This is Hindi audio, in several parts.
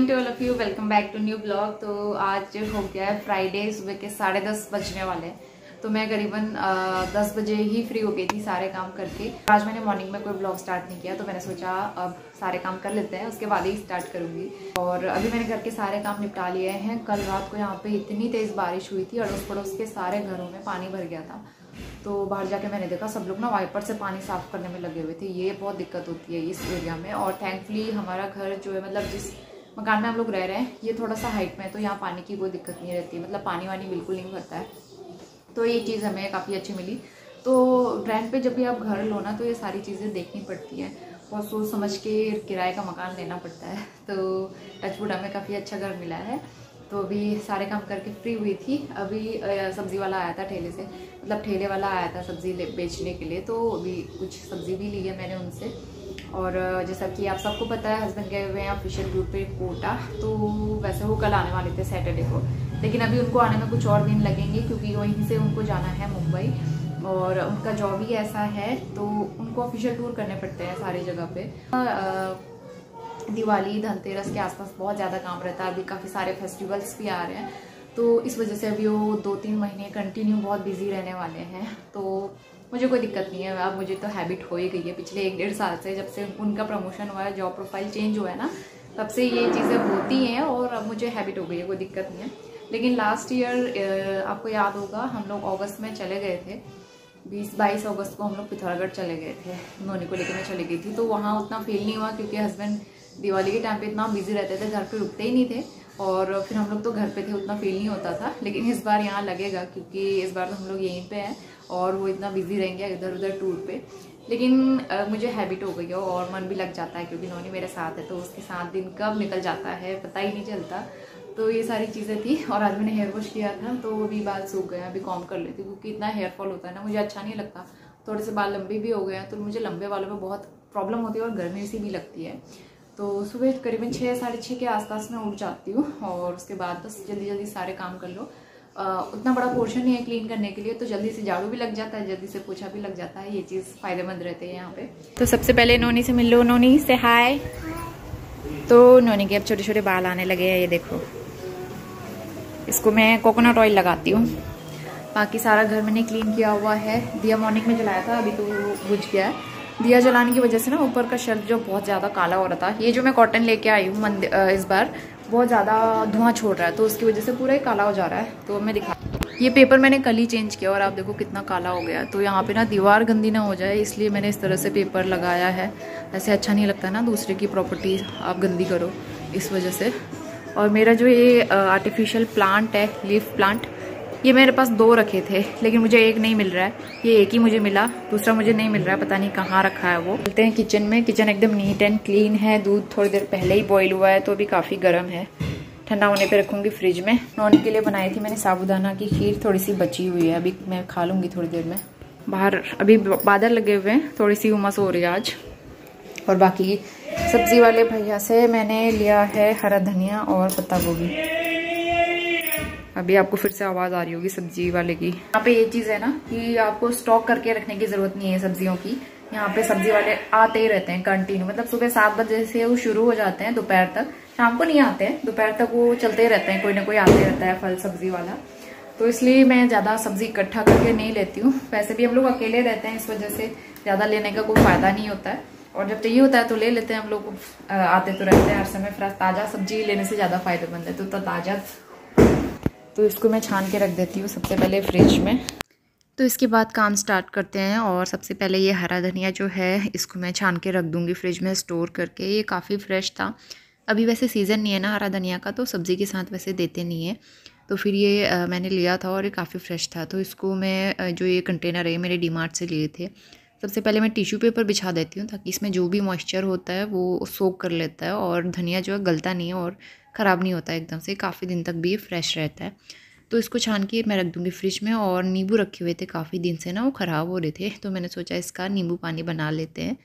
Morning to all of you, welcome back to new blog. तो आज हो गया है फ्राइडे, सुबह के 10:30 बजने वाले हैं। तो मैं करीबन 10 बजे ही फ्री हो गई थी सारे काम करके। आज मैंने मॉर्निंग में कोई ब्लॉग स्टार्ट नहीं किया, तो मैंने सोचा अब सारे काम कर लेते हैं, उसके बाद ही स्टार्ट करूंगी। और अभी मैंने घर के सारे काम निपटा लिए हैं। कल रात को यहाँ पे इतनी तेज़ बारिश हुई थी, अड़ोस पड़ोस के सारे घरों में पानी भर गया था। तो बाहर जाके मैंने देखा सब लोग ना वाइपर से पानी साफ करने में लगे हुए थे। ये बहुत दिक्कत होती है इस एरिया में। और थैंकफुली हमारा घर जो है, मतलब जिस मकान में हम लोग रह रहे हैं, ये थोड़ा सा हाइट में है, तो यहाँ पानी की कोई दिक्कत नहीं रहती, मतलब पानी वानी बिल्कुल नहीं भरता है। तो ये चीज़ हमें काफ़ी अच्छी मिली। तो रेंट पे जब भी आप घर लो ना, तो ये सारी चीज़ें देखनी पड़ती हैं, बहुत सोच समझ के किराए का मकान लेना पड़ता है। तो टचवुड हमें काफ़ी अच्छा घर मिला है। तो अभी सारे काम करके फ्री हुई थी। अभी सब्ज़ी वाला आया था ठेले से, मतलब ठेले वाला आया था सब्ज़ी बेचने के लिए। तो अभी कुछ सब्ज़ी भी ली है मैंने उनसे। और जैसा कि आप सबको पता है, हस्बैंड गए हुए हैं ऑफिशियल टूर पे कोटा। तो वैसे वो कल आने वाले थे सैटरडे को, लेकिन अभी उनको आने में कुछ और दिन लगेंगे, क्योंकि वहीं से उनको जाना है मुंबई। और उनका जॉब ही ऐसा है, तो उनको ऑफिशियल टूर करने पड़ते हैं सारी जगह पे। दिवाली धनतेरस के आसपास बहुत ज़्यादा काम रहता है। अभी काफ़ी सारे फेस्टिवल्स भी आ रहे हैं, तो इस वजह से अभी वो 2-3 महीने कंटिन्यू बहुत बिजी रहने वाले हैं। तो मुझे कोई दिक्कत नहीं है। अब मुझे तो हैबिट हो ही गई है पिछले 1-1.5 साल से, जब से उनका प्रमोशन हुआ है, जॉब प्रोफाइल चेंज हुआ है ना, तब से ये चीज़ें होती हैं और अब मुझे हैबिट हो गई है, कोई दिक्कत नहीं है। लेकिन लास्ट ईयर आपको याद होगा, हम लोग अगस्त में चले गए थे। 20-22 अगस्त को हम लोग पिथौरागढ़ चले गए थे, नोनी को लेकर मैं चली गई थी। तो वहाँ उतना फील नहीं हुआ, क्योंकि हस्बैंड दिवाली के टाइम पे इतना बिजी रहते थे, घर पे रुकते ही नहीं थे। और फिर हम लोग तो घर पे थे, उतना फील नहीं होता था। लेकिन इस बार यहाँ लगेगा, क्योंकि इस बार तो हम लोग यहीं पे हैं और वो इतना बिजी रहेंगे इधर उधर टूर पे। लेकिन मुझे हैबिट हो गई है और मन भी लग जाता है, क्योंकि नोनी मेरे साथ है, तो उसके साथ दिन कब निकल जाता है पता ही नहीं चलता। तो ये सारी चीज़ें थी। और आज मैंने हेयर वॉश किया था, तो अभी बाल सूख गए, अभी कॉम्ब कर लेती हूँ, क्योंकि इतना हेयर फॉल होता है ना, मुझे अच्छा नहीं लगता। थोड़े से बाल लंबे भी हो गए हैं, तो मुझे लंबे बालों में बहुत प्रॉब्लम होती है और गर्मी सी भी लगती है। तो सुबह करीबन 6-6:30 के आसपास मैं उठ जाती हूँ, और उसके बाद बस जल्दी जल्दी सारे काम कर लो। उतना बड़ा पोर्शन नहीं है क्लीन करने के लिए, तो जल्दी से झाड़ू भी लग जाता है, जल्दी से पोछा भी लग जाता है। ये चीज़ फ़ायदेमंद रहती है यहाँ पे। तो सबसे पहले नोनी से मिल लो। नोनी से हाय। तो नोनी के अब छोटे छोटे बाल आने लगे हैं, ये देखो। इसको मैं कोकोनट ऑयल लगाती हूँ। बाकी सारा घर मैंने क्लीन किया हुआ है। दिया मॉर्निंग में जलाया था, अभी तो बुझ गया है। दिया जलाने की वजह से ना ऊपर का शेल्फ जो बहुत ज़्यादा काला हो रहा था, ये जो मैं कॉटन लेके आई हूँ इस बार, बहुत ज़्यादा धुआं छोड़ रहा है, तो उसकी वजह से पूरा ही काला हो जा रहा है। तो मैं दिखा, ये पेपर मैंने कल ही चेंज किया और आप देखो कितना काला हो गया। तो यहाँ पे ना दीवार गंदी ना हो जाए, इसलिए मैंने इस तरह से पेपर लगाया है। ऐसे अच्छा नहीं लगता ना दूसरे की प्रॉपर्टी आप गंदी करो, इस वजह से। और मेरा जो ये आर्टिफिशियल प्लांट है, लीफ प्लांट, ये मेरे पास 2 रखे थे, लेकिन मुझे एक नहीं मिल रहा है। ये एक ही मुझे मिला, दूसरा मुझे नहीं मिल रहा है, पता नहीं कहाँ रखा है वो। चलते हैं किचन में। किचन एकदम नीट एंड क्लीन है। दूध थोड़ी देर पहले ही बॉईल हुआ है, तो अभी काफ़ी गर्म है। ठंडा होने पे रखूँगी फ्रिज में। नॉन के लिए बनाई थी मैंने साबूदाना की खीर, थोड़ी सी बची हुई है, अभी मैं खा लूँगी थोड़ी देर में। बाहर अभी बादल लगे हुए हैं, थोड़ी सी उमस हो रही है आज। और बाकी सब्जी वाले भैया से मैंने लिया है हरा धनिया और पत्ता गोभी। अभी आपको फिर से आवाज़ आ रही होगी सब्जी वाले की। यहाँ पे ये चीज़ है ना कि आपको स्टॉक करके रखने की ज़रूरत नहीं है सब्जियों की। यहाँ पे सब्जी वाले आते ही रहते हैं कंटिन्यू, मतलब सुबह 7 बजे से वो शुरू हो जाते हैं, दोपहर तक। शाम को नहीं आते हैं, दोपहर तक वो चलते ही रहते हैं, कोई ना कोई आते रहता है फल सब्जी वाला। तो इसलिए मैं ज़्यादा सब्जी इकट्ठा करके नहीं लेती हूँ। वैसे भी हम लोग अकेले रहते हैं, इस वजह से ज़्यादा लेने का कोई फ़ायदा नहीं होता है। और जब चाहिए होता है तो ले लेते हैं हम लोग, आते तो रहते हैं हर समय। ताज़ा सब्जी लेने से ज़्यादा फायदेमंद है, तो ताज़ा। तो इसको मैं छान के रख देती हूँ सबसे पहले फ्रिज में। तो इसके बाद काम स्टार्ट करते हैं। और सबसे पहले ये हरा धनिया जो है, इसको मैं छान के रख दूँगी फ्रिज में स्टोर करके। ये काफ़ी फ्रेश था। अभी वैसे सीज़न नहीं है ना हरा धनिया का, तो सब्ज़ी के साथ वैसे देते नहीं है। तो फिर ये मैंने लिया था और ये काफ़ी फ्रेश था। तो इसको मैं जो ये कंटेनर है मेरे डीमार्ट से लिए थे। सबसे पहले मैं टिश्यू पेपर बिछा देती हूँ, ताकि इसमें जो भी मॉइस्चर होता है वो सोक कर लेता है, और धनिया जो है गलता नहीं है और ख़राब नहीं होता है एकदम से, काफ़ी दिन तक भी ये फ्रेश रहता है। तो इसको छान के मैं रख दूँगी फ्रिज में। और नींबू रखे हुए थे काफ़ी दिन से ना, वो ख़राब हो रहे थे, तो मैंने सोचा इसका नींबू पानी बना लेते हैं।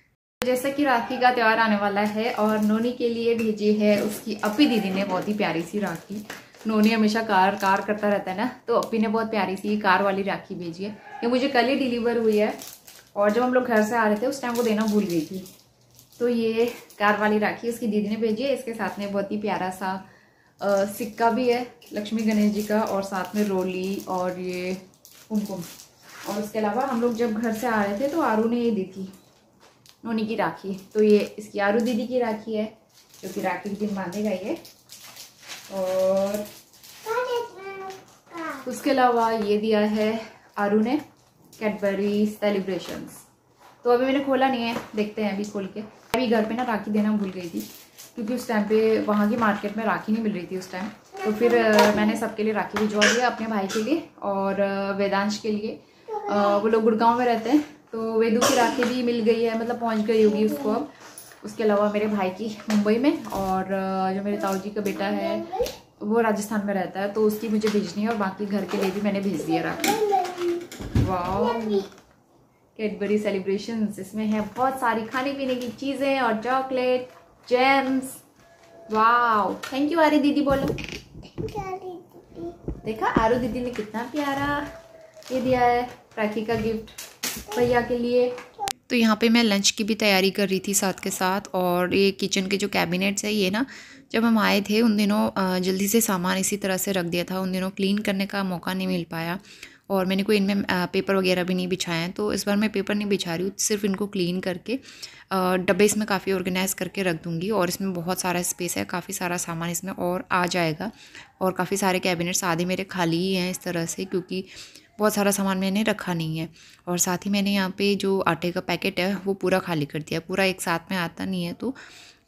जैसा कि राखी का त्यौहार आने वाला है, और नोनी के लिए भेजी है उसकी अपी दीदी ने बहुत ही प्यारी सी राखी। नोनी हमेशा कार करता रहता है ना, तो अपी ने बहुत प्यारी सी कार वाली राखी भेजी है। ये मुझे कल ही डिलीवर हुई है, और जब हम लोग घर से आ रहे थे उस टाइम वो देना भूल गई थी। तो ये कार वाली राखी उसकी दीदी ने भेजी है। इसके साथ में बहुत ही प्यारा सा सिक्का भी है लक्ष्मी गणेश जी का, और साथ में रोली और ये कुमकुम। और उसके अलावा हम लोग जब घर से आ रहे थे तो आरू ने ये दी थी नोनी की राखी। तो ये इसकी आरू दीदी की राखी है जो कि राखी के दिन बांधेगा ये। और उसके अलावा ये दिया है आरू ने कैडबरी सेलिब्रेशंस। तो अभी मैंने खोला नहीं है, देखते हैं अभी खोल के। अभी घर पे ना राखी देना भूल गई थी क्योंकि उस टाइम पे वहाँ की मार्केट में राखी नहीं मिल रही थी उस टाइम। तो फिर मैंने सबके लिए राखी भिजवा दिया, अपने भाई के लिए और वेदांश के लिए। वो लोग गुड़गांव में रहते हैं तो वेदू की राखी भी मिल गई है, मतलब पहुँच गई होगी उसको अब। उसके अलावा मेरे भाई की मुंबई में, और जो मेरे ताऊ जी का बेटा है वो राजस्थान में रहता है तो उसकी मुझे भेजनी है, और बाकी घर के लिए भी मैंने भेज दिया राखी। वाह, कैडबरी सेलिब्रेशंस। इसमें है बहुत सारी खाने पीने की चीज़ें और चॉकलेट, जेम्स। वाह, थैंक यू आरू दीदी बोलो। देखा आरू दीदी ने कितना प्यारा ये दिया है राखी का गिफ्ट भैया के लिए। तो यहाँ पे मैं लंच की भी तैयारी कर रही थी साथ के साथ। और ये किचन के जो कैबिनेट्स है ये ना, जब हम आए थे उन दिनों जल्दी से सामान इसी तरह से रख दिया था, उन दिनों क्लीन करने का मौका नहीं मिल पाया। और मैंने कोई इनमें पेपर वगैरह भी नहीं बिछाए हैं, तो इस बार मैं पेपर नहीं बिछा रही हूँ, सिर्फ इनको क्लीन करके डब्बे इसमें काफ़ी ऑर्गेनाइज़ करके रख दूँगी। और इसमें बहुत सारा स्पेस है, काफ़ी सारा सामान इसमें और आ जाएगा। और काफ़ी सारे कैबिनेट्स आधे मेरे खाली ही हैं इस तरह से, क्योंकि बहुत सारा सामान मैंने रखा नहीं है। और साथ ही मैंने यहाँ पे जो आटे का पैकेट है वो पूरा खाली कर दिया, पूरा एक साथ में आता नहीं है तो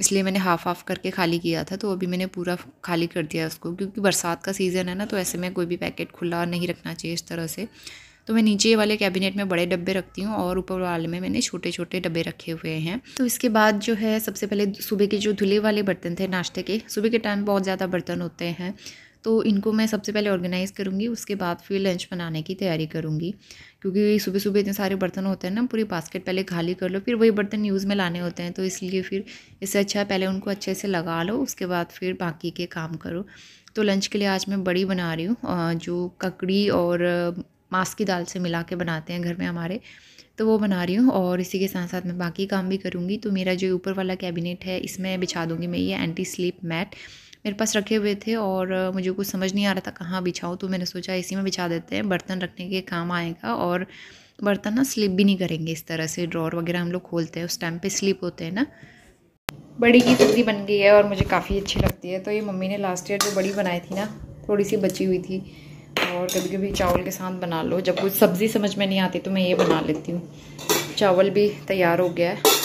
इसलिए मैंने हाफ करके खाली किया था। तो अभी मैंने पूरा खाली कर दिया उसको, क्योंकि बरसात का सीज़न है ना, तो ऐसे में कोई भी पैकेट खुला नहीं रखना चाहिए इस तरह से। तो मैं नीचे वाले कैबिनेट में बड़े डब्बे रखती हूँ और ऊपर वाले में मैंने छोटे छोटे डब्बे रखे हुए हैं। तो इसके बाद जो है सबसे पहले सुबह के जो धुले वाले बर्तन थे नाश्ते के, सुबह के टाइम बहुत ज़्यादा बर्तन होते हैं तो इनको मैं सबसे पहले ऑर्गेनाइज़ करूँगी, उसके बाद फिर लंच बनाने की तैयारी करूँगी। क्योंकि सुबह सुबह इतने सारे बर्तन होते हैं ना, पूरी बास्केट पहले खाली कर लो, फिर वही बर्तन यूज़ में लाने होते हैं, तो इसलिए फिर इससे अच्छा है पहले उनको अच्छे से लगा लो, उसके बाद फिर बाकी के काम करो। तो लंच के लिए आज मैं बड़ी बना रही हूँ, जो ककड़ी और मांस की दाल से मिला के बनाते हैं घर में हमारे, तो वो बना रही हूँ। और इसी के साथ साथ मैं बाकी काम भी करूँगी। तो मेरा जो ऊपर वाला कैबिनेट है इसमें बिछा दूँगी मैं ये एंटी स्लिप मैट, मेरे पास रखे हुए थे और मुझे कुछ समझ नहीं आ रहा था कहाँ बिछाऊँ, तो मैंने सोचा इसी में बिछा देते हैं, बर्तन रखने के काम आएगा और बर्तन ना स्लिप भी नहीं करेंगे इस तरह से। ड्रॉर वगैरह हम लोग खोलते हैं उस टाइम पे स्लिप होते हैं ना। बड़ी की सब्ज़ी बन गई है और मुझे काफ़ी अच्छी लगती है। तो ये मम्मी ने लास्ट ईयर जो बड़ी बनाई थी ना, थोड़ी सी बची हुई थी, और कभी कभी चावल के साथ बना लो, जब कुछ सब्ज़ी समझ में नहीं आती तो मैं ये बना लेती हूँ। चावल भी तैयार हो गया है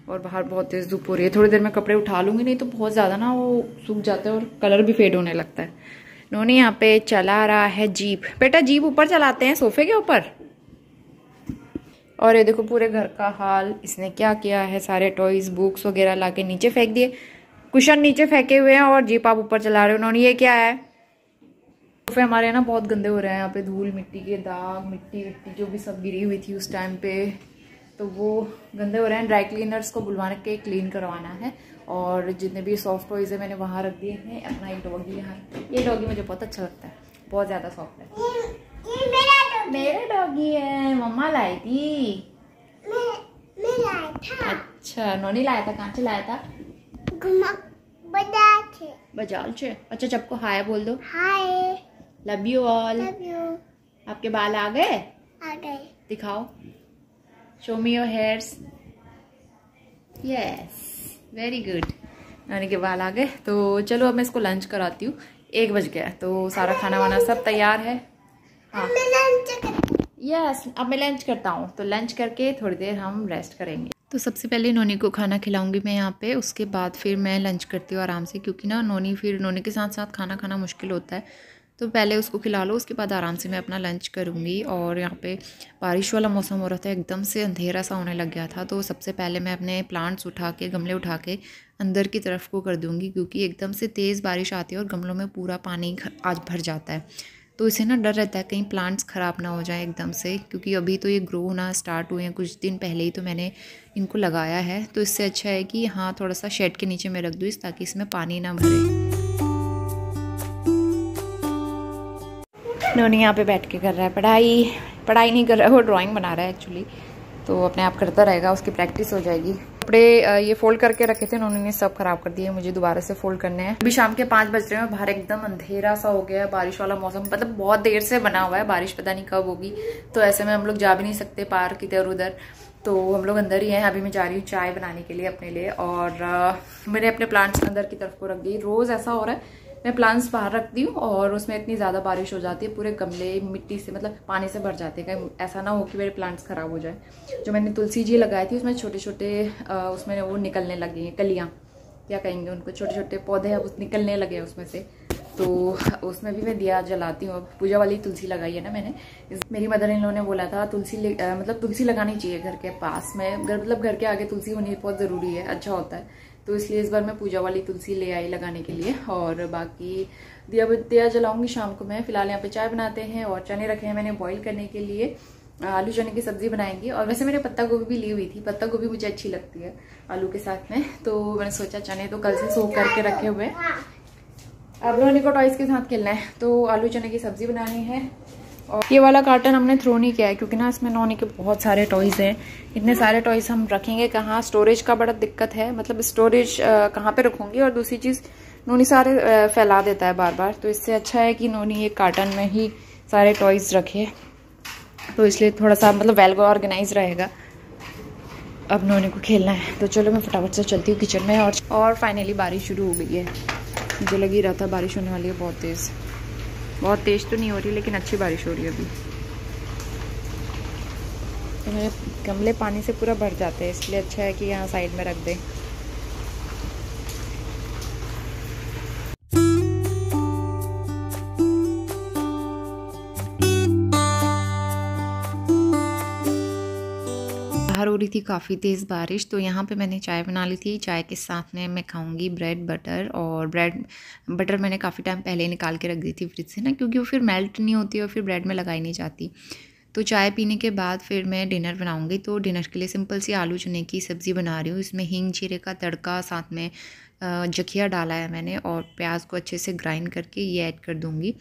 और बाहर बहुत तेज़ धूप हो रही है। थोड़ी देर में कपड़े उठा लूँगी, नहीं तो बहुत ज़्यादा ना वो सूख जाते हैं और कलर भी फेड होने लगता है। नोनी यहाँ पे चला रहा है जीप। बेटा जीप ऊपर चलाते हैं सोफे के ऊपर। और ये देखो पूरे घर का हाल इसने क्या किया है, सारे टॉयज बुक्स वगैरह ला के नीचे फेंक दिए, कुशन नीचे फेंके हुए हैं और जीप आप ऊपर चला रहे हो। नोनी ये क्या है? सोफे हमारे ना बहुत गंदे हो रहे हैं, यहाँ पे धूल मिट्टी के दाग, मिट्टी विट्टी जो भी सब गिरी हुई थी उस टाइम पे, तो वो गंदे हो रहे हैं। ड्राई क्लीनर्स को बुलवा के क्लीन करवाना है। और जितने भी सॉफ्ट टॉयज है मैंने वहाँ रख दिए हैं। अपना एक डॉगी यहाँ, ये डॉगी मुझे बहुत अच्छा लगता है, बहुत ज़्यादा सॉफ्ट है। मेरा डॉगी है, मम्मा लाई थी। मैं लाया था। अच्छा नोनी लाया था, कहाँ से लाया था? बाजार से। अच्छा सबको हाय बोल दो। हाय, लव यू ऑल। आपके बाल आ गए? आ गए। दिखाओ, show me your hairs. Yes, very good. नानी के बाल आ गए। तो चलो अब मैं इसको लंच कराती हूँ, 1 बज गया, तो सारा खाना वाना सब तैयार है। हाँ यस, अब मैं लंच करता हूँ, तो लंच करके थोड़ी देर हम रेस्ट करेंगे। तो सबसे पहले नोनी को खाना खिलाऊंगी मैं यहाँ पे, उसके बाद फिर मैं लंच करती हूँ आराम से, क्योंकि ना नोनी के साथ साथ खाना खाना मुश्किल होता है, तो पहले उसको खिला लो, उसके बाद आराम से मैं अपना लंच करूँगी। और यहाँ पे बारिश वाला मौसम हो रहा था, एकदम से अंधेरा सा होने लग गया था, तो सबसे पहले मैं अपने प्लांट्स उठा के, गमले उठा के अंदर की तरफ को कर दूँगी, क्योंकि एकदम से तेज़ बारिश आती है और गमलों में पूरा पानी आज भर जाता है, तो इसे ना डर रहता है कहीं प्लांट्स ख़राब ना हो जाए एकदम से, क्योंकि अभी तो ये ग्रो होना स्टार्ट हुए हैं, कुछ दिन पहले ही तो मैंने इनको लगाया है। तो इससे अच्छा है कि हाँ थोड़ा सा शेड के नीचे मैं रख दूँ ताकि इसमें पानी ना भरे। नोनी यहाँ पे बैठ के कर रहा है पढ़ाई नहीं कर रहा है, वो ड्राइंग बना रहा है एक्चुअली, तो अपने आप करता रहेगा, उसकी प्रैक्टिस हो जाएगी। कपड़े ये फोल्ड करके रखे थे, उन्होंने सब खराब कर दिए, मुझे दोबारा से फोल्ड करने हैं। अभी शाम के 5 बज रहे हैं, बाहर एकदम अंधेरा सा हो गया है, बारिश वाला मौसम, मतलब बहुत देर से बना हुआ है, बारिश पता नहीं कब होगी। तो ऐसे में हम लोग जा भी नहीं सकते पार्क इधर उधर, तो हम लोग अंदर ही हैं। अभी मैं जा रही हूँ चाय बनाने के लिए अपने लिए, और मैंने अपने प्लांट्स अंदर की तरफ को रख दी। रोज ऐसा हो रहा है, मैं प्लांट्स बाहर रखती हूँ और उसमें इतनी ज़्यादा बारिश हो जाती है, पूरे गमले मिट्टी से मतलब पानी से भर जाते हैं। कहीं ऐसा ना हो कि मेरे प्लांट्स ख़राब हो जाए। जो मैंने तुलसी जी लगाई थी उसमें छोटे छोटे उसमें वो निकलने लगे हैं, कलियाँ क्या कहेंगे उनको, छोटे छोटे पौधे अब निकलने लगे हैं उसमें से, तो उसमें भी मैं दिया जलाती हूँ। पूजा वाली तुलसी लगाई है ना मैंने। मेरी मदर इन लोगों ने बोला था मतलब तुलसी लगानी चाहिए घर के पास में, मतलब घर के आगे तुलसी होनी बहुत ज़रूरी है, अच्छा होता है। तो इसलिए इस बार मैं पूजा वाली तुलसी ले आई लगाने के लिए। और बाकी दिया जलाऊंगी शाम को मैं। फिलहाल यहाँ पे चाय बनाते हैं और चने रखे हैं मैंने बॉईल करने के लिए। आलू चने की सब्जी बनाएंगी। और वैसे मैंने पत्ता गोभी भी ली हुई थी, पत्ता गोभी मुझे अच्छी लगती है आलू के साथ में, तो मैंने सोचा चने तो कल से सोख करके रखे हुए। अब रोनी को टॉयज के साथ खेलना है, तो आलू चने की सब्जी बनानी है। और ये वाला कार्टन हमने थ्रो नहीं किया है क्योंकि ना इसमें नोनी के बहुत सारे टॉयज हैं। इतने सारे टॉयज हम रखेंगे कहाँ, स्टोरेज का बड़ा दिक्कत है, मतलब स्टोरेज कहाँ पे रखूंगी। और दूसरी चीज़ नोनी सारे फैला देता है बार बार, तो इससे अच्छा है कि नोनी एक कार्टन में ही सारे टॉयज रखे, तो इसलिए थोड़ा सा मतलब वेल ऑर्गेनाइज रहेगा। अब नोनी को खेलना है, तो चलो मैं फटाफट से चलती हूँ किचन में। और फाइनली बारिश शुरू हो गई है। मुझे लग ही रहा था बारिश होने वाली है बहुत तेज़। बहुत तेज़ तो नहीं हो रही लेकिन अच्छी बारिश हो रही है अभी। तो मेरे गमले पानी से पूरा भर जाते हैं, इसलिए अच्छा है कि यहाँ साइड में रख दें। बाहर हो रही थी काफ़ी तेज़ बारिश, तो यहाँ पे मैंने चाय बना ली थी। चाय के साथ में मैं खाऊंगी ब्रेड बटर, और ब्रेड बटर मैंने काफ़ी टाइम पहले निकाल के रख दी थी फ्रिज से ना, क्योंकि वो फिर मेल्ट नहीं होती और फिर ब्रेड में लगाई नहीं जाती। तो चाय पीने के बाद फिर मैं डिनर बनाऊंगी। तो डिनर के लिए सिंपल सी आलू चने की सब्ज़ी बना रही हूँ। इसमें हींग जीरे का तड़का, साथ में जखिया डाला है मैंने, और प्याज को अच्छे से ग्राइंड करके ये ऐड कर दूँगी।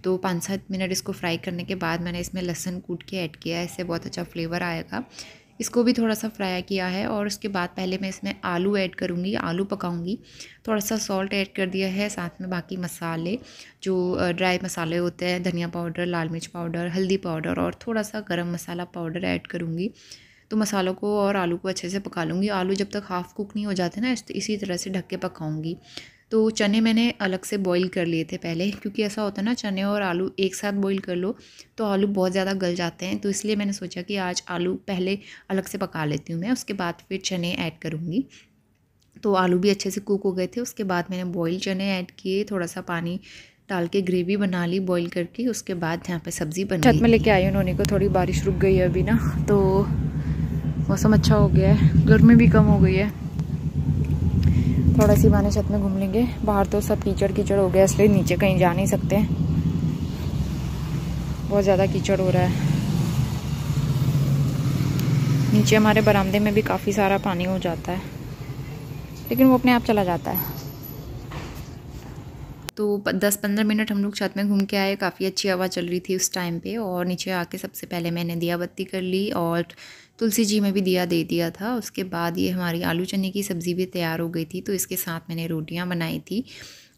तो 5-7 मिनट इसको फ्राई करने के बाद मैंने इसमें लहसुन कूट के ऐड किया है, इससे बहुत अच्छा फ्लेवर आएगा। इसको भी थोड़ा सा फ्राई किया है, और उसके बाद पहले मैं इसमें आलू ऐड करूँगी, आलू पकाऊंगी। थोड़ा सा सॉल्ट ऐड कर दिया है, साथ में बाकी मसाले जो ड्राई मसाले होते हैं, धनिया पाउडर, लाल मिर्च पाउडर, हल्दी पाउडर और थोड़ा सा गरम मसाला पाउडर ऐड करूँगी। तो मसालों को और आलू को अच्छे से पका लूँगी। आलू जब तक हाफ़ कुक नहीं हो जाते ना, इसी तरह से ढक के पकाऊँगी। तो चने मैंने अलग से बॉईल कर लिए थे पहले, क्योंकि ऐसा होता है ना, चने और आलू एक साथ बॉईल कर लो तो आलू बहुत ज़्यादा गल जाते हैं। तो इसलिए मैंने सोचा कि आज आलू पहले अलग से पका लेती हूँ मैं, उसके बाद फिर चने ऐड करूँगी। तो आलू भी अच्छे से कुक हो गए थे। उसके बाद मैंने बॉईल चने ऐड किए, थोड़ा सा पानी डाल के ग्रेवी बना ली बॉईल करके। उसके बाद यहाँ पे सब्ज़ी बन गई। छत में लेके आई उन्होंने को, थोड़ी बारिश रुक गई है अभी ना, तो मौसम अच्छा हो गया है, गर्मी भी कम हो गई है। थोड़ा सी बहाने छत में घूम लेंगे। बाहर तो सब कीचड़ कीचड़ हो गया, इसलिए नीचे कहीं जा नहीं सकते, बहुत ज़्यादा कीचड़ हो रहा है। नीचे हमारे बरामदे में भी काफ़ी सारा पानी हो जाता है, लेकिन वो अपने आप चला जाता है। तो 10-15 मिनट हम लोग छत में घूम के आए। काफ़ी अच्छी हवा चल रही थी उस टाइम पे, और नीचे आके सबसे पहले मैंने दिया बत्ती कर ली और तुलसी जी में भी दिया दे दिया था। उसके बाद ये हमारी आलू चने की सब्ज़ी भी तैयार हो गई थी, तो इसके साथ मैंने रोटियां बनाई थी।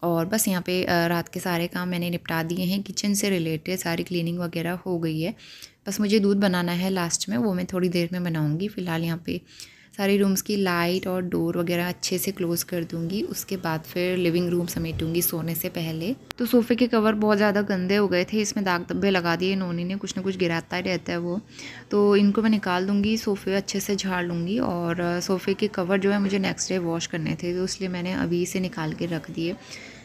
और बस यहाँ पे रात के सारे काम मैंने निपटा दिए हैं। किचन से रिलेटेड सारी क्लीनिंग वगैरह हो गई है। बस मुझे दूध बनाना है लास्ट में, वो मैं थोड़ी देर में बनाऊँगी। फ़िलहाल यहाँ पे सारी रूम्स की लाइट और डोर वगैरह अच्छे से क्लोज़ कर दूंगी। उसके बाद फिर लिविंग रूम समेटूंगी सोने से पहले। तो सोफ़े के कवर बहुत ज़्यादा गंदे हो गए थे, इसमें दाग धब्बे लगा दिए इन्होंने ने, कुछ ना कुछ गिराता ही रहता है वो। तो इनको मैं निकाल दूंगी, सोफ़े अच्छे से झाड़ लूँगी। और सोफ़े के कवर जो है मुझे नेक्स्ट डे वॉश करने थे, तो इसलिए मैंने अभी से निकाल के रख दिए,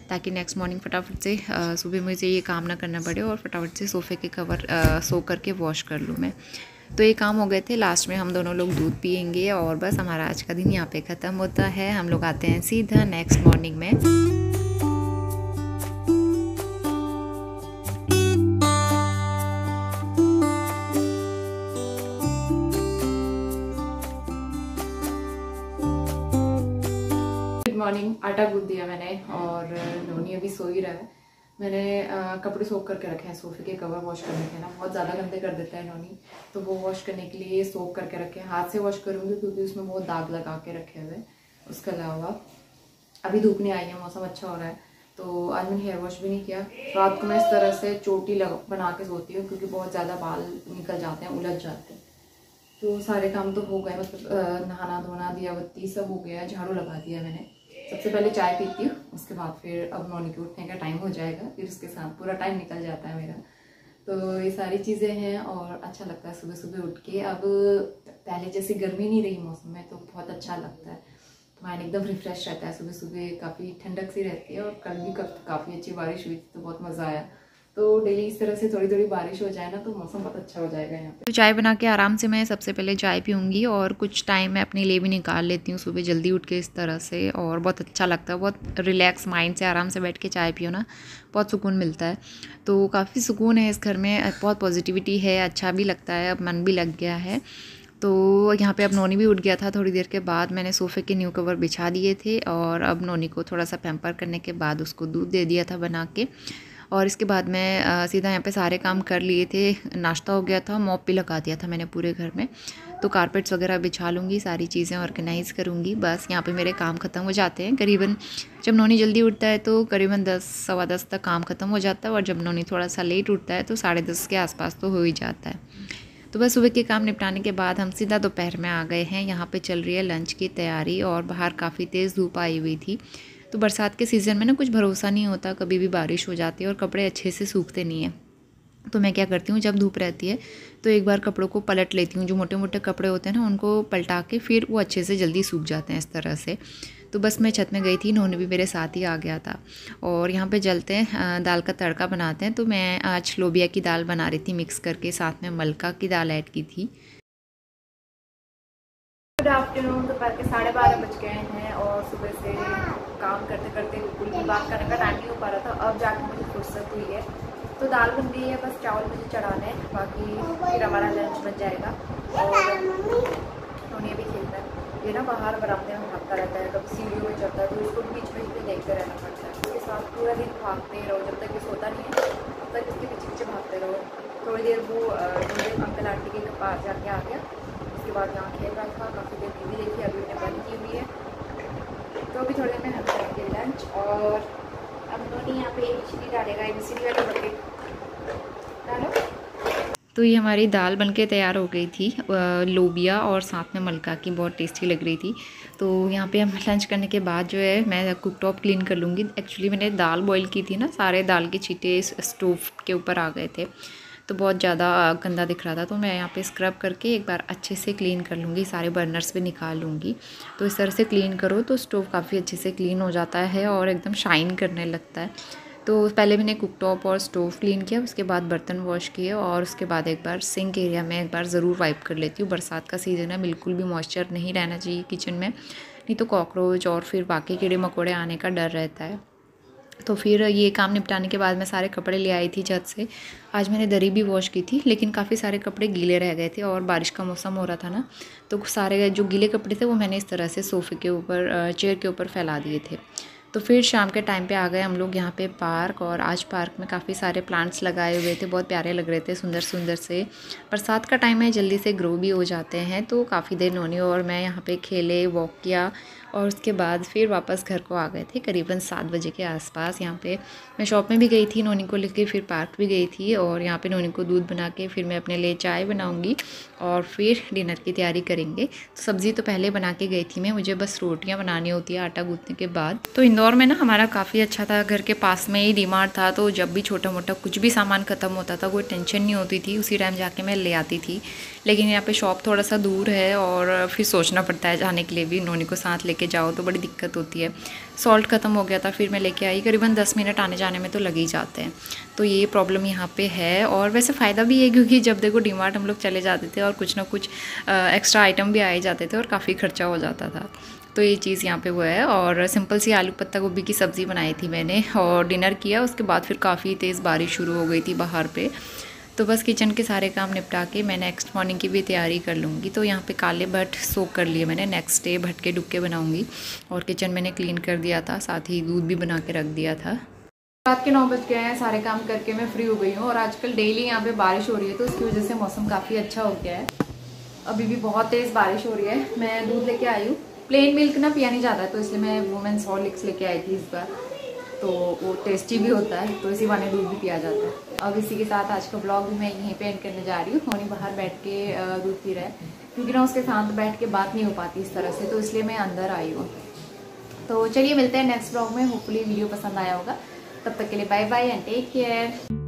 ताकि नेक्स्ट मॉर्निंग फटाफट से सुबह मुझे ये काम ना करना पड़े और फटाफट से सोफ़े के कवर सो करके वॉश कर लूँ मैं। तो ये काम हो गए थे। लास्ट में हम दोनों लोग दूध पियेंगे और बस हमारा आज का दिन यहाँ पे ख़त्म होता है। हम लोग आते हैं सीधा नेक्स्ट मॉर्निंग में। Good morning. आटा गूंथ दिया मैंने और नोनी अभी सो ही रहा है, मैंने कपड़े सोख करके रखे हैं, सोफ़े के कवर वॉश करने के ना बहुत ज़्यादा गंदे कर देता है नोनी, तो वो वॉश करने के लिए सोख करके रखे हैं। हाथ से वॉश करूँगी क्योंकि उसमें बहुत दाग लगा के रखे हुए। उसके अलावा अभी धूप नहीं आई है, मौसम अच्छा हो रहा है, तो आज मैंने हेयर वॉश भी नहीं किया। रात को मैं इस तरह से चोटी बना के सोती हूँ क्योंकि बहुत ज़्यादा बाल निकल जाते हैं, उलझ जाते हैं। तो सारे काम तो हो गए, मतलब नहाना धोना दिया बत्ती सब हो गया, झाड़ू लगा दिया मैंने। सबसे पहले चाय पीती हूँ, उसके बाद फिर अब नॉनी के उठने का टाइम हो जाएगा, फिर उसके साथ पूरा टाइम निकल जाता है मेरा। तो ये सारी चीज़ें हैं और अच्छा लगता है सुबह सुबह उठ के। अब पहले जैसी गर्मी नहीं रही मौसम में, तो बहुत अच्छा लगता है, तो माइंड एकदम रिफ्रेश रहता है। सुबह सुबह काफ़ी ठंडक सी रहती है और कल भी काफ़ी अच्छी बारिश हुई थी, तो बहुत मज़ा आया। तो डेली इस तरह से थोड़ी थोड़ी बारिश हो जाए ना, तो मौसम बहुत अच्छा हो जाएगा यहाँ पे। तो चाय बना के आराम से मैं सबसे पहले चाय पीऊँगी और कुछ टाइम मैं अपने लिए भी निकाल लेती हूँ सुबह जल्दी उठ के इस तरह से, और बहुत अच्छा लगता है। बहुत रिलैक्स माइंड से आराम से बैठ के चाय पियो ना, बहुत सुकून मिलता है। तो काफ़ी सुकून है इस घर में, बहुत पॉजिटिविटी है, अच्छा भी लगता है, अब मन भी लग गया है। तो यहाँ पे अब नोनी भी उठ गया था। थोड़ी देर के बाद मैंने सोफ़े के न्यू कवर बिछा दिए थे और अब नोनी को थोड़ा सा पैम्पर करने के बाद उसको दूध दे दिया था बना के, और इसके बाद मैं सीधा यहाँ पे सारे काम कर लिए थे। नाश्ता हो गया था, मॉप भी लगा दिया था मैंने पूरे घर में, तो कारपेट्स वगैरह बिछा लूँगी, सारी चीज़ें ऑर्गेनाइज़ करूँगी। बस यहाँ पे मेरे काम ख़त्म हो जाते हैं करीबन। जब नोनी जल्दी उठता है तो करीबन 10 सवा 10 तक काम ख़त्म हो जाता है, और जब नोनी थोड़ा सा लेट उठता है तो 10:30 के आसपास तो हो ही जाता है। तो बस सुबह के काम निपटाने के बाद हम सीधा दोपहर में आ गए हैं। यहाँ पे चल रही है लंच की तैयारी और बाहर काफ़ी तेज़ धूप आई हुई थी। तो बरसात के सीज़न में ना कुछ भरोसा नहीं होता, कभी भी बारिश हो जाती है और कपड़े अच्छे से सूखते नहीं हैं। तो मैं क्या करती हूँ, जब धूप रहती है तो एक बार कपड़ों को पलट लेती हूँ। जो मोटे मोटे कपड़े होते हैं ना, उनको पलटा के फिर वो अच्छे से जल्दी सूख जाते हैं इस तरह से। तो बस मैं छत में गई थी, इन्होंने भी मेरे साथ ही आ गया था। और यहाँ पे चलते हैं दाल का तड़का बनाते हैं। तो मैं आज लोबिया की दाल बना रही थी मिक्स करके, साथ में मलका की दाल ऐड की थी। Good afternoon. दोपहर के 12:30 बज गए हैं और सुबह से काम करते करते बिल्कुल भी बात करने का टाइम नहीं हो पा रहा था। अब जाके मुझे फुर्सत हुई है, तो दाल बन गई है, बस चावल मुझे चढ़ाना है, बाकी फिर हमारा लंच बन जाएगा। और नोनी भी खेलता है, ये ना बाहर बरामदे में भागता रहता है, कभी सीढ़ियों में चढ़ता है, तो इसको बीच में भी देखते रहना पड़ता है। उसके साथ पूरा दिन भागते रहो, जब तक ये सोता नहीं है तब तक इसके पीछे पीछे भागते रहो। थोड़ी देर वो अंकल आंटी के पास जाके आ गया, उसके बाद यहाँ खेल रहा था, काफ़ी देर टीवी देखी, अभी उन्हें बंद की हुई है। तो अभी थोड़ी देर में हम करेंगे लंच। और अब नोनी यहाँ पे ABCD डालेगा, ABCD वाला बकेट डालो। तो ये हमारी दाल बनके तैयार हो गई थी, लोबिया और साथ में मलका की, बहुत टेस्टी लग रही थी। तो यहाँ पे हम लंच करने के बाद जो है मैं कुक टॉप क्लीन कर लूँगी। एक्चुअली मैंने दाल बॉईल की थी ना, सारे दाल के छींटे स्टोव के ऊपर आ गए थे, तो बहुत ज़्यादा गंदा दिख रहा था। तो मैं यहाँ पे स्क्रब करके एक बार अच्छे से क्लीन कर लूँगी, सारे बर्नर्स पे निकाल लूँगी। तो इस तरह से क्लीन करो तो स्टोव काफ़ी अच्छे से क्लीन हो जाता है और एकदम शाइन करने लगता है। तो पहले मैंने कुक टॉप और स्टोव क्लीन किया, उसके बाद बर्तन वॉश किए, और उसके बाद एक बार सिंक एरिया में एक बार ज़रूर वाइप कर लेती हूँ। बरसात का सीज़न है, बिल्कुल भी मॉइस्चर नहीं रहना चाहिए किचन में, नहीं तो कॉकरोच और फिर बाकी कीड़े मकोड़े आने का डर रहता है। तो फिर ये काम निपटाने के बाद मैं सारे कपड़े ले आई थी छत से। आज मैंने दरी भी वॉश की थी, लेकिन काफ़ी सारे कपड़े गीले रह गए थे और बारिश का मौसम हो रहा था ना, तो सारे जो गीले कपड़े थे वो मैंने इस तरह से सोफ़े के ऊपर चेयर के ऊपर फैला दिए थे। तो फिर शाम के टाइम पे आ गए हम लोग यहाँ पे पार्क, और आज पार्क में काफ़ी सारे प्लांट्स लगाए हुए थे, बहुत प्यारे लग रहे थे, सुंदर सुंदर से। बरसात का टाइम है, जल्दी से ग्रो भी हो जाते हैं। तो काफ़ी देर नोनी और मैं यहाँ पे खेले, वॉक किया, और उसके बाद फिर वापस घर को आ गए थे करीबन 7 बजे के आसपास। यहाँ पे मैं शॉप में भी गई थी नोनी को लेके, फिर पार्क भी गई थी, और यहाँ पे नोनी को दूध बना के फिर मैं अपने लिए चाय बनाऊँगी और फिर डिनर की तैयारी करेंगे। तो सब्ज़ी तो पहले बना के गई थी मैं, मुझे बस रोटियाँ बनानी होती है आटा गूँथने के बाद। तो इंदौर में ना हमारा काफ़ी अच्छा था, घर के पास में ही डीमार्ट था, तो जब भी छोटा मोटा कुछ भी सामान ख़त्म होता था कोई टेंशन नहीं होती थी, उसी टाइम जाके मैं ले आती थी। लेकिन यहाँ पे शॉप थोड़ा सा दूर है और फिर सोचना पड़ता है जाने के लिए भी, नोनी को साथ लेके जाओ तो बड़ी दिक्कत होती है। सॉल्ट ख़त्म हो गया था, फिर मैं लेके आई, करीबन 10 मिनट आने जाने में तो लग ही जाते हैं। तो ये प्रॉब्लम यहाँ पे है, और वैसे फ़ायदा भी है क्योंकि जब देखो डीमार्ट हम लोग चले जाते थे और कुछ ना कुछ एक्स्ट्रा आइटम भी आए जाते थे और काफ़ी खर्चा हो जाता था। तो ये चीज़ यहाँ पे वो है। और सिंपल सी आलू पत्ता गोभी की सब्ज़ी बनाई थी मैंने और डिनर किया। उसके बाद फिर काफ़ी तेज़ बारिश शुरू हो गई थी बाहर पे, तो बस किचन के सारे काम निपटा के मैं नेक्स्ट मॉर्निंग की भी तैयारी कर लूँगी। तो यहाँ पे काले भट्ट सोक कर लिए मैंने, नेक्स्ट डे भट्ट के डुबके बनाऊँगी। और किचन मैंने क्लीन कर दिया था, साथ ही दूध भी बना के रख दिया था। रात के 9 बज गए हैं, सारे काम करके मैं फ्री हो गई हूँ। और आजकल डेली यहाँ पे बारिश हो रही है, तो उसकी वजह से मौसम काफ़ी अच्छा हो गया है। अभी भी बहुत तेज़ बारिश हो रही है। मैं दूध लेके आई हूँ। प्लेन मिल्क ना पिया नहीं जाता है, तो इसलिए मैं वुमेन्स हॉर्लिक्स लेके आई थी इस बार। तो वो टेस्टी भी होता है, तो इसी बहाने दूध भी पिया जाता है। अब इसी के साथ आज का ब्लॉग भी मैं यहीं पे एंड करने जा रही हूँ। होनी बाहर बैठ के दूध पी रहा है, क्योंकि ना उसके साथ बैठ के बात नहीं हो पाती इस तरह से, तो इसलिए मैं अंदर आई हूँ। तो चलिए मिलते हैं नेक्स्ट ब्लॉग में। होपफुली वीडियो पसंद आया होगा। तब तक के लिए bye bye and take care.